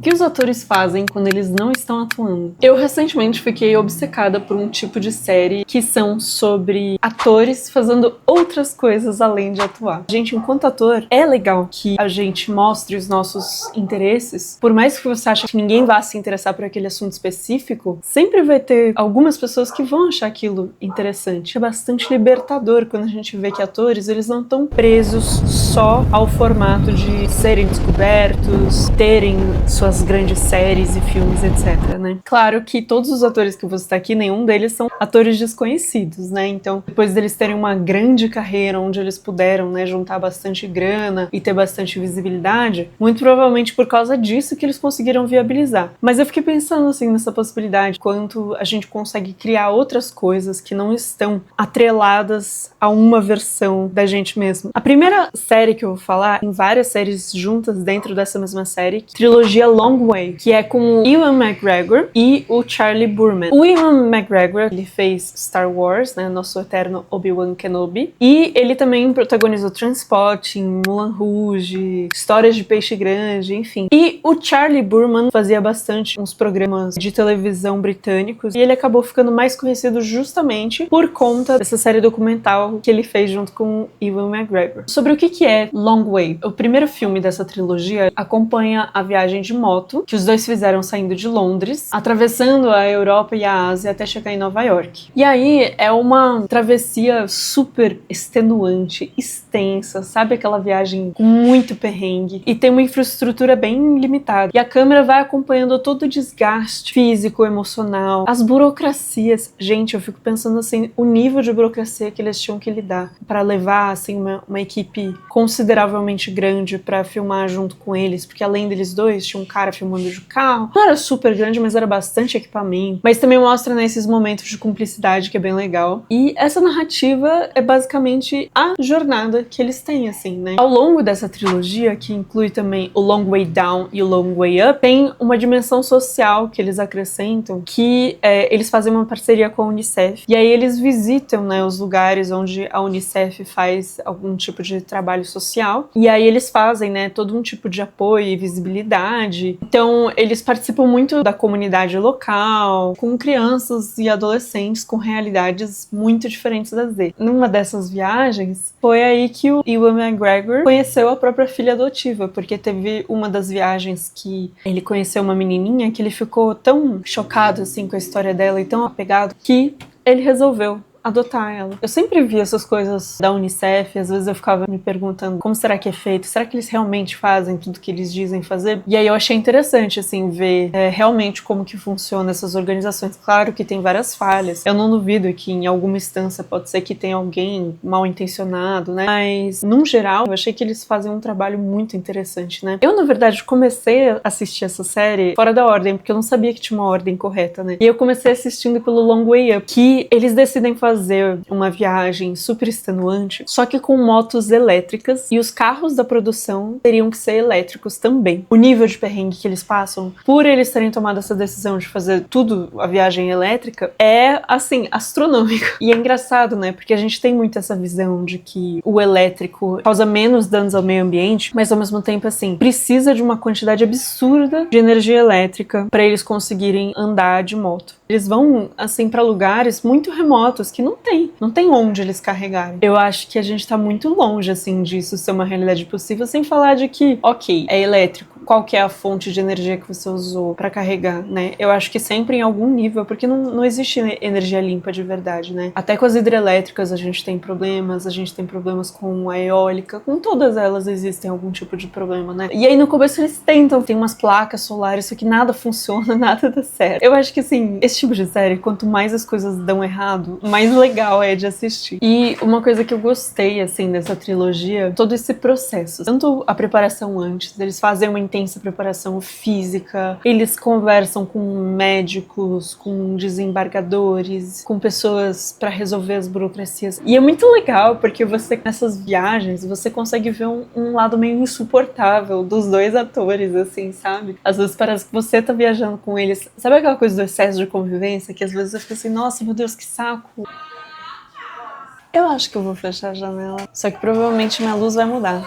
O que os atores fazem quando eles não estão atuando? Eu recentemente fiquei obcecada por um tipo de série que são sobre atores fazendo outras coisas além de atuar. Gente, enquanto ator, é legal que a gente mostre os nossos interesses. Por mais que você ache que ninguém vá se interessar por aquele assunto específico, sempre vai ter algumas pessoas que vão achar aquilo interessante. É bastante libertador quando a gente vê que atores, eles não estão presos só ao formato de serem descobertos, terem suas grandes séries e filmes, etc, né? Claro que todos os atores que eu vou citar aqui, nenhum deles são atores desconhecidos, né? Então, depois deles terem uma grande carreira onde eles puderam, né, juntar bastante grana e ter bastante visibilidade, muito provavelmente por causa disso que eles conseguiram viabilizar. Mas eu fiquei pensando, assim, nessa possibilidade, quanto a gente consegue criar outras coisas que não estão atreladas a uma versão da gente mesmo. A primeira série que eu vou falar, tem várias séries juntas dentro dessa mesma série, trilogia Long Way, que é com o Ewan McGregor e o Charlie Boorman. O Ewan McGregor, ele fez Star Wars, né, nosso eterno Obi-Wan Kenobi, e ele também protagonizou Trainspotting, Moulin Rouge, Histórias de Peixe Grande, enfim. E o Charlie Boorman fazia bastante uns programas de televisão britânicos, e ele acabou ficando mais conhecido justamente por conta dessa série documental que ele fez junto com o Ewan McGregor. Sobre o que é Long Way? O primeiro filme dessa trilogia acompanha a viagem de moto que os dois fizeram saindo de Londres, atravessando a Europa e a Ásia até chegar em Nova York. E aí é uma travessia super extenuante, extensa, sabe, aquela viagem com muito perrengue, e tem uma infraestrutura bem limitada. E a câmera vai acompanhando todo o desgaste físico, emocional, as burocracias. Gente, eu fico pensando assim, o nível de burocracia que eles tinham que lidar para levar assim uma equipe consideravelmente grande para filmar junto com eles, porque além deles dois, tinha um cara filmando de carro. Não era super grande, mas era bastante equipamento. Mas também mostra, né, esses momentos de cumplicidade que é bem legal. E essa narrativa é basicamente a jornada que eles têm, assim, né? Ao longo dessa trilogia, que inclui também o Long Way Down e o Long Way Up, tem uma dimensão social que eles acrescentam, que eles fazem uma parceria com a Unicef. E aí eles visitam, né, os lugares onde a Unicef faz algum tipo de trabalho social. E aí eles fazem, né, todo um tipo de apoio e visibilidade. Então, eles participam muito da comunidade local, com crianças e adolescentes com realidades muito diferentes das deles. Numa dessas viagens, foi aí que o Ewan McGregor conheceu a própria filha adotiva, porque teve uma das viagens que ele conheceu uma menininha que ele ficou tão chocado, assim, com a história dela e tão apegado, que ele resolveu adotar ela. Eu sempre vi essas coisas da Unicef, às vezes eu ficava me perguntando como será que é feito, será que eles realmente fazem tudo que eles dizem fazer? E aí eu achei interessante, assim, ver realmente como que funciona essas organizações. Claro que tem várias falhas, eu não duvido que em alguma instância pode ser que tenha alguém mal intencionado, né? Mas, num geral, eu achei que eles fazem um trabalho muito interessante, né? Eu, na verdade, comecei a assistir essa série fora da ordem, porque eu não sabia que tinha uma ordem correta, né? E eu comecei assistindo pelo Long Way Up, que eles decidem fazer uma viagem super extenuante, só que com motos elétricas, e os carros da produção teriam que ser elétricos também. O nível de perrengue que eles passam, por eles terem tomado essa decisão de fazer tudo a viagem elétrica, é, assim, astronômico. E é engraçado, né, porque a gente tem muito essa visão de que o elétrico causa menos danos ao meio ambiente, mas ao mesmo tempo, assim, precisa de uma quantidade absurda de energia elétrica para eles conseguirem andar de moto. Eles vão, assim, para lugares muito remotos que não tem onde eles carregarem. Eu acho que a gente tá muito longe, assim, disso ser uma realidade possível, sem falar de que, ok, é elétrico, qual que é a fonte de energia que você usou pra carregar, né? Eu acho que sempre em algum nível, porque não existe energia limpa de verdade, né? Até com as hidrelétricas a gente tem problemas com a eólica, com todas elas existem algum tipo de problema, né? E aí no começo eles tentam, tem umas placas solares, só que nada funciona, nada dá certo. Eu acho que, assim, esse tipo de série, quanto mais as coisas dão errado, mais legal é de assistir. E uma coisa que eu gostei, assim, dessa trilogia, todo esse processo, tanto a preparação antes, eles fazem uma intensa preparação física, eles conversam com médicos, com desembargadores, com pessoas para resolver as burocracias. E é muito legal, porque você, nessas viagens, você consegue ver um lado meio insuportável dos dois atores, assim, sabe? Às vezes parece que você tá viajando com eles. Sabe aquela coisa do excesso de convivência, que às vezes eu fico assim, nossa, meu Deus, que saco. Eu acho que eu vou fechar a janela. Só que provavelmente minha luz vai mudar.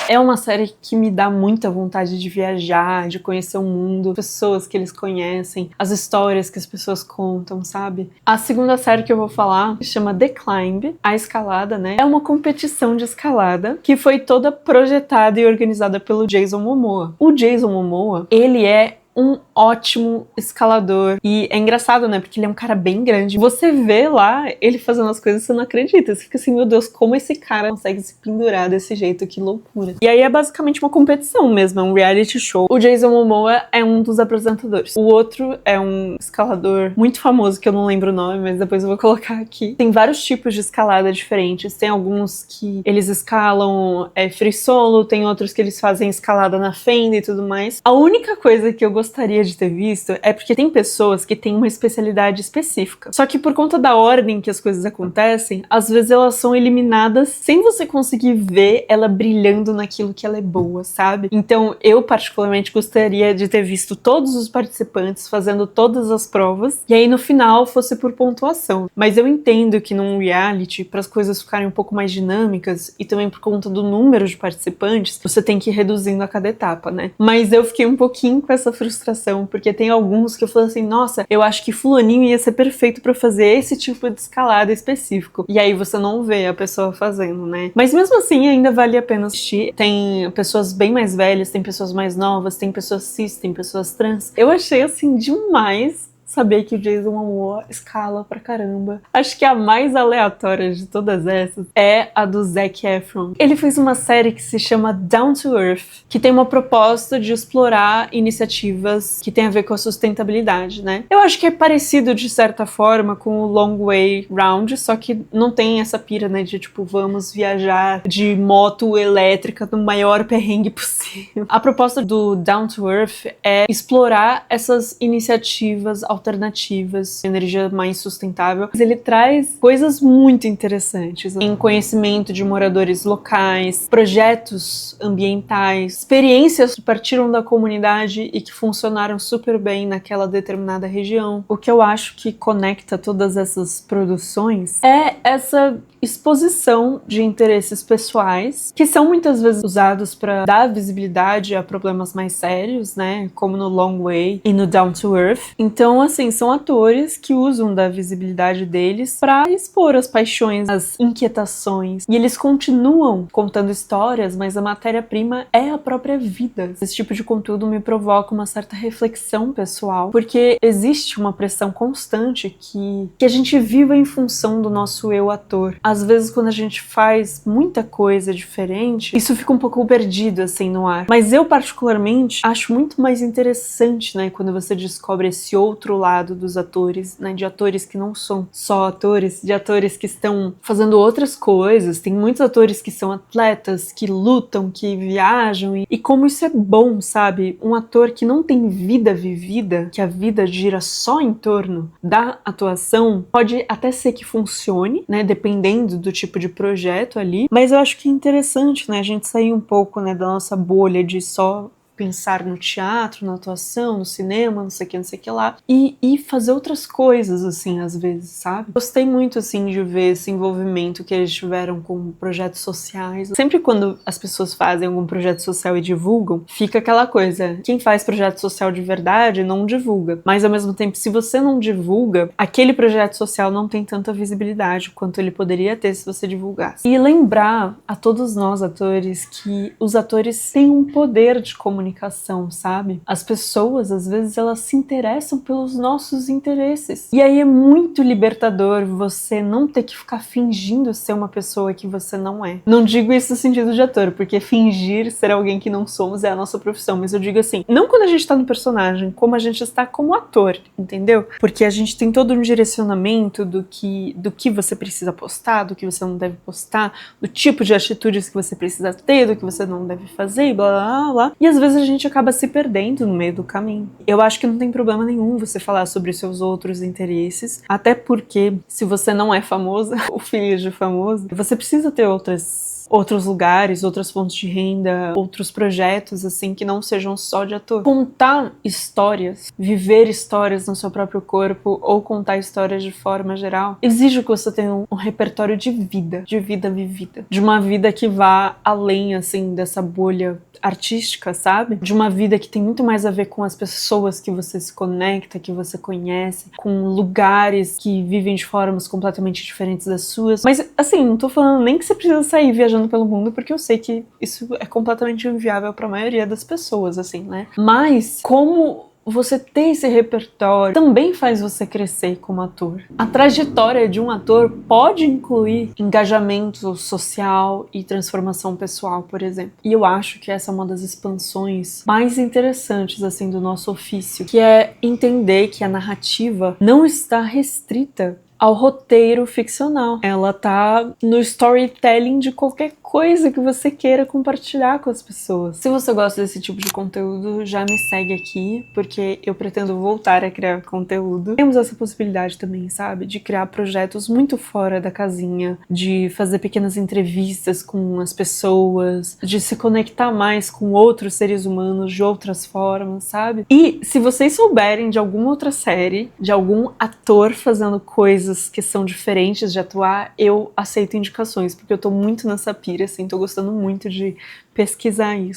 É uma série que me dá muita vontade de viajar, de conhecer o mundo, pessoas que eles conhecem, as histórias que as pessoas contam, sabe? A segunda série que eu vou falar se chama The Climb, a escalada, né? É uma competição de escalada que foi toda projetada e organizada pelo Jason Momoa. O Jason Momoa, ele é um ótimo escalador. E é engraçado, né? Porque ele é um cara bem grande. Você vê lá ele fazendo as coisas e você não acredita. Você fica assim, meu Deus, como esse cara consegue se pendurar desse jeito? Que loucura. E aí é basicamente uma competição mesmo, é um reality show. O Jason Momoa é um dos apresentadores. O outro é um escalador muito famoso, que eu não lembro o nome, mas depois eu vou colocar aqui. Tem vários tipos de escalada diferentes. Tem alguns que eles escalam free solo, tem outros que eles fazem escalada na fenda e tudo mais. A única coisa que eu gostaria de ter visto é porque tem pessoas que têm uma especialidade específica. Só que por conta da ordem que as coisas acontecem, às vezes elas são eliminadas sem você conseguir ver ela brilhando naquilo que ela é boa, sabe? Então eu particularmente gostaria de ter visto todos os participantes fazendo todas as provas e aí no final fosse por pontuação. Mas eu entendo que num reality, para as coisas ficarem um pouco mais dinâmicas e também por conta do número de participantes, você tem que ir reduzindo a cada etapa, né? Mas eu fiquei um pouquinho com essa frustração, porque tem alguns que eu falei assim, nossa, eu acho que fulaninho ia ser perfeito pra fazer esse tipo de escalada específico. E aí você não vê a pessoa fazendo, né? Mas mesmo assim, ainda vale a pena assistir. Tem pessoas bem mais velhas, tem pessoas mais novas, tem pessoas cis, tem pessoas trans. Eu achei, assim, demais saber que o Jason Momoa escala pra caramba. Acho que a mais aleatória de todas essas é a do Zac Efron. Ele fez uma série que se chama Down to Earth, que tem uma proposta de explorar iniciativas que tem a ver com a sustentabilidade, né? Eu acho que é parecido de certa forma com o Long Way Round, só que não tem essa pira, né, de tipo, vamos viajar de moto elétrica no maior perrengue possível. A proposta do Down to Earth é explorar essas iniciativas alternativas, energia mais sustentável. Ele traz coisas muito interessantes em conhecimento de moradores locais, projetos ambientais, experiências que partiram da comunidade e que funcionaram super bem naquela determinada região. O que eu acho que conecta todas essas produções é essa exposição de interesses pessoais, que são muitas vezes usados para dar visibilidade a problemas mais sérios, né, como no Long Way e no Down to Earth. Então, assim, são atores que usam da visibilidade deles para expor as paixões, as inquietações, e eles continuam contando histórias, mas a matéria-prima é a própria vida. Esse tipo de conteúdo me provoca uma certa reflexão pessoal, porque existe uma pressão constante que a gente viva em função do nosso eu ator. Às vezes, quando a gente faz muita coisa diferente, isso fica um pouco perdido, assim, no ar. Mas eu, particularmente, acho muito mais interessante, né, quando você descobre esse outro lado dos atores, né, de atores que não são só atores, de atores que estão fazendo outras coisas. Tem muitos atores que são atletas, que lutam, que viajam, e como isso é bom, sabe? Um ator que não tem vida vivida, que a vida gira só em torno da atuação, pode até ser que funcione, né, dependendo do tipo de projeto ali, mas eu acho que é interessante, né, a gente sair um pouco, né, da nossa bolha de só pensar no teatro, na atuação, no cinema, não sei o que lá, e fazer outras coisas, assim, às vezes, sabe? Gostei muito, assim, de ver esse envolvimento que eles tiveram com projetos sociais. Sempre quando as pessoas fazem algum projeto social e divulgam, fica aquela coisa, quem faz projeto social de verdade não divulga, mas ao mesmo tempo, se você não divulga, aquele projeto social não tem tanta visibilidade quanto ele poderia ter se você divulgasse. E lembrar a todos nós, atores, que os atores têm um poder de comunicação, sabe? As pessoas, às vezes, elas se interessam pelos nossos interesses. E aí é muito libertador você não ter que ficar fingindo ser uma pessoa que você não é. Não digo isso no sentido de ator, porque fingir ser alguém que não somos é a nossa profissão, mas eu digo assim, não quando a gente tá no personagem, como a gente está como ator, entendeu? Porque a gente tem todo um direcionamento do que você precisa postar, do que você não deve postar, do tipo de atitudes que você precisa ter, do que você não deve fazer, e blá blá blá. E às vezes a gente acaba se perdendo no meio do caminho. Eu acho que não tem problema nenhum você falar sobre os seus outros interesses, até porque se você não é famosa ou filho de famoso, você precisa ter outras outros lugares, outras fontes de renda, outros projetos, assim, que não sejam só de ator. Contar histórias, viver histórias no seu próprio corpo ou contar histórias de forma geral, exige que você tenha um repertório de vida vivida, de uma vida que vá além, assim, dessa bolha artística, sabe? De uma vida que tem muito mais a ver com as pessoas que você se conecta, que você conhece, com lugares que vivem de formas completamente diferentes das suas. Mas, assim, não tô falando nem que você precisa sair viajando pelo mundo, porque eu sei que isso é completamente inviável pra maioria das pessoas, assim, né? Mas, como você ter esse repertório também faz você crescer como ator. A trajetória de um ator pode incluir engajamento social e transformação pessoal, por exemplo. E eu acho que essa é uma das expansões mais interessantes, assim, do nosso ofício, que é entender que a narrativa não está restrita ao roteiro ficcional. Ela tá no storytelling de qualquer coisa que você queira compartilhar com as pessoas. Se você gosta desse tipo de conteúdo, já me segue aqui, porque eu pretendo voltar a criar conteúdo. Temos essa possibilidade também, sabe? De criar projetos muito fora da casinha, de fazer pequenas entrevistas com as pessoas, de se conectar mais com outros seres humanos de outras formas, sabe? E se vocês souberem de alguma outra série, de algum ator fazendo coisas que são diferentes de atuar, eu aceito indicações, porque eu tô muito nessa pira, assim, tô gostando muito de pesquisar isso.